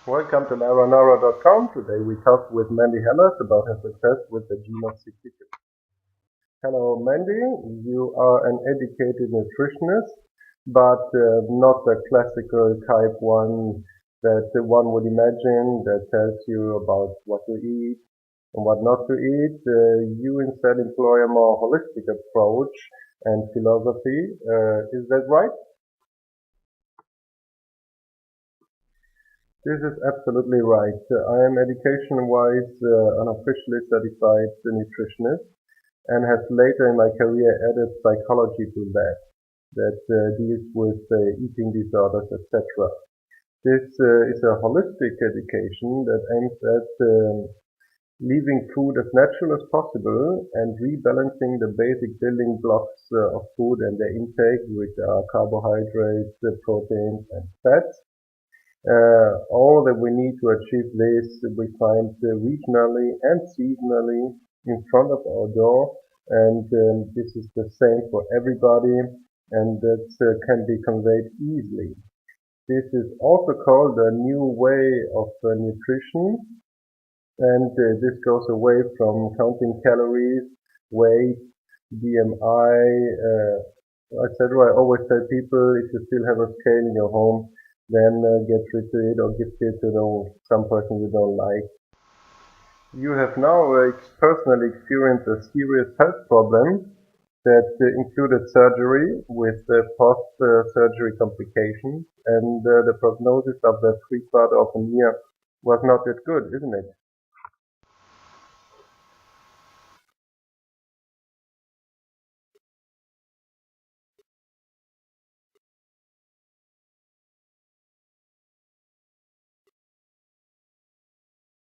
Welcome to laranara.com. Today we talk with Mandy Helas about her success with the Geno62. Hello Mandy, you are an educated nutritionist, but not the classical type one that one would imagine that tells you about what to eat and what not to eat. You instead employ a more holistic approach and philosophy. Is that right? This is absolutely right. I am education-wise unofficially certified nutritionist and have later in my career added psychology to that deals with eating disorders, etc. This is a holistic education that aims at leaving food as natural as possible and rebalancing the basic building blocks of food and their intake, which are carbohydrates, proteins, and fats. All that we need to achieve this we find regionally and seasonally in front of our door, and this is the same for everybody, and that can be conveyed easily. This is also called a new way of nutrition, and this goes away from counting calories, weight, BMI, etc. I always tell people, if you still have a scale in your home, then get rid of it or give it to some person you don't like. You have now personally experienced a serious health problem that included surgery with post-surgery complications, and the prognosis of the 3/4 of a year was not that good, isn't it?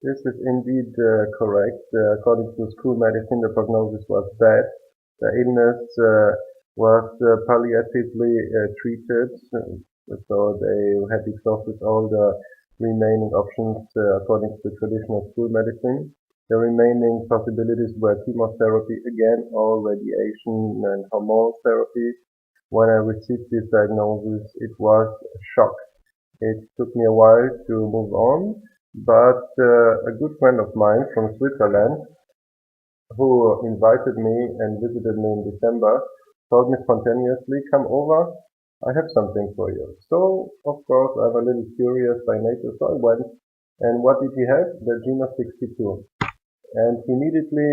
This is indeed correct. According to school medicine, the prognosis was bad. The illness was palliatively treated, so they had exhausted all the remaining options according to traditional school medicine. The remaining possibilities were chemotherapy again, or radiation and hormone therapy. When I received this diagnosis, it was a shock. It took me a while to move on, but a good friend of mine from Switzerland, who invited me and visited me in December, told me spontaneously, "Come over, I have something for you." So, of course, I'm a little curious by nature, so I went. And what did he have? The Geno62. And he immediately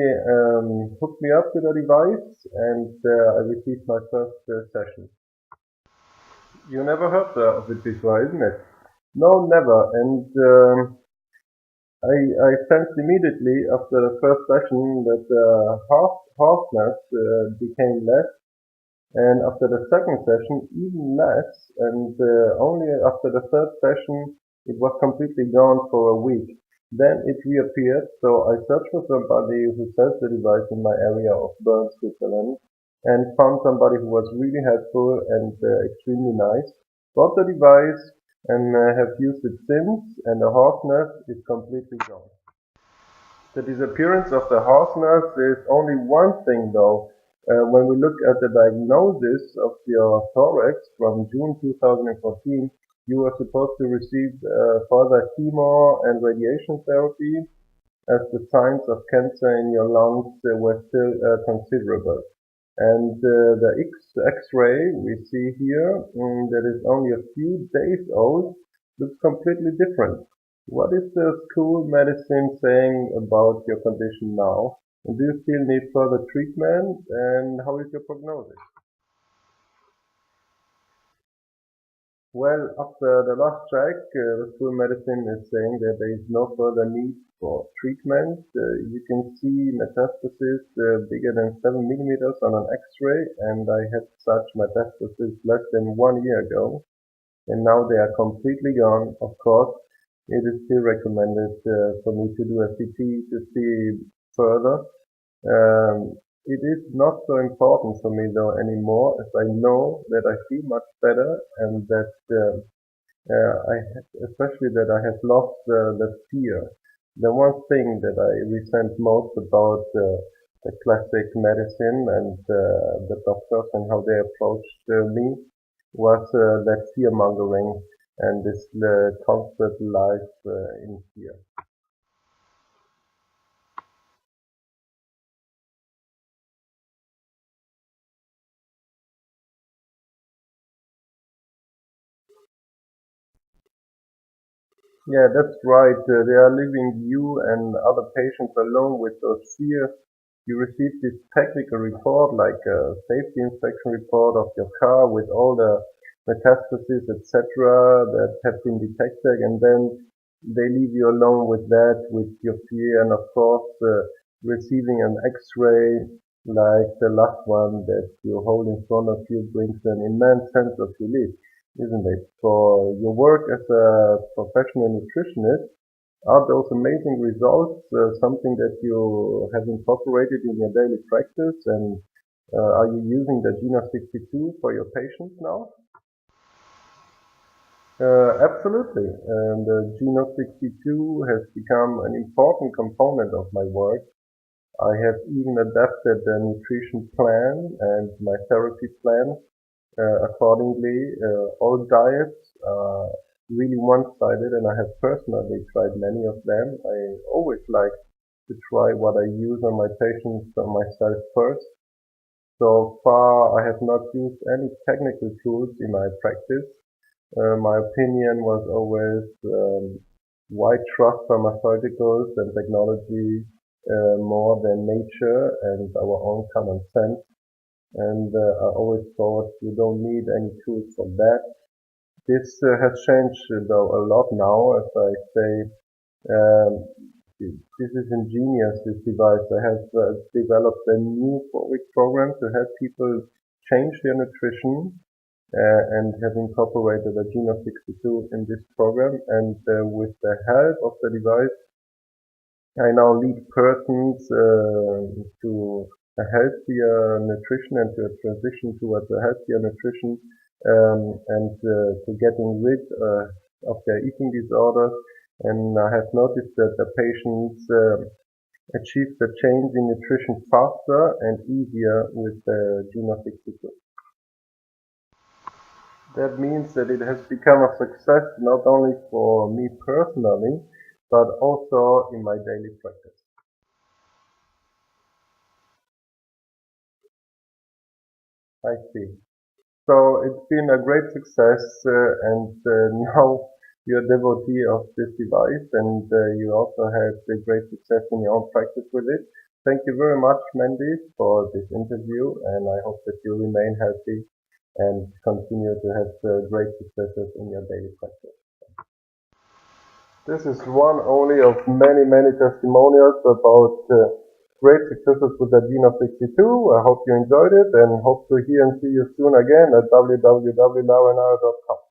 hooked me up with a device, and I received my first session. You never heard of it before, isn't it? No, never. And I sensed immediately after the first session that hoarseness became less, and after the second session even less, and only after the third session it was completely gone for a week. Then it reappeared, so I searched for somebody who sells the device in my area of Bern, Switzerland, and found somebody who was really helpful and extremely nice. Bought the device and have used it since, and the hoarseness is completely gone. The disappearance of the hoarseness is only one thing though. When we look at the diagnosis of your thorax from June 2014, you were supposed to receive further chemo and radiation therapy as the signs of cancer in your lungs were still considerable. And the X-ray we see here, that is only a few days old, looks completely different. What is the school medicine saying about your condition now? And do you still need further treatment? And how is your prognosis? Well, after the last check, the school medicine is saying that there is no further need for treatment. You can see metastasis bigger than 7 millimeters on an X-ray, and I had such metastasis less than 1 year ago, and now they are completely gone. Of course, it is still recommended for me to do a CT to see further. It is not so important for me though anymore, as I know that I feel much better, and that especially that I have lost the fear. The one thing that I resent most about the classic medicine and the doctors and how they approached me was that fear mongering. and this constant life in fear. Yeah, that's right. They are leaving you and other patients alone with those fears. You receive this technical report, like a safety inspection report of your car with all the metastases, etc., that have been detected, and then they leave you alone with that, with your fear, and of course, receiving an X-ray like the last one that you hold in front of you brings an immense sense of relief, isn't it? For your work as a professional nutritionist, are those amazing results something that you have incorporated in your daily practice? And are you using the Geno62 for your patients now? Absolutely. And the Geno62 has become an important component of my work. I have even adapted the nutrition plan and my therapy plan accordingly. All diets are really one-sided, and I have personally tried many of them. I always like to try what I use on my patients on myself first. So far, I have not used any technical tools in my practice. My opinion was always why trust pharmaceuticals and technology more than nature and our own common sense. And I always thought you don't need any tools for that. This has changed though a lot now, as I say. Um, this is ingenious, this device. I have developed a new 4-week program to help people change their nutrition and have incorporated a Geno62 in this program. And with the help of the device, I now lead persons to a healthier nutrition and to a transition towards a healthier nutrition and to getting rid of their eating disorders. And I have noticed that the patients achieve the change in nutrition faster and easier with the Geno62. That means that it has become a success not only for me personally, but also in my daily practice. I see. So it's been a great success, and now you're a devotee of this device, and you also had a great success in your own practice with it. Thank you very much, Mandy, for this interview, and I hope that you remain healthy and continue to have great successes in your daily practice. This is one only of many, many testimonials about great successes with the Geno62. I hope you enjoyed it and hope to hear and see you soon again at www.laurenauer.com.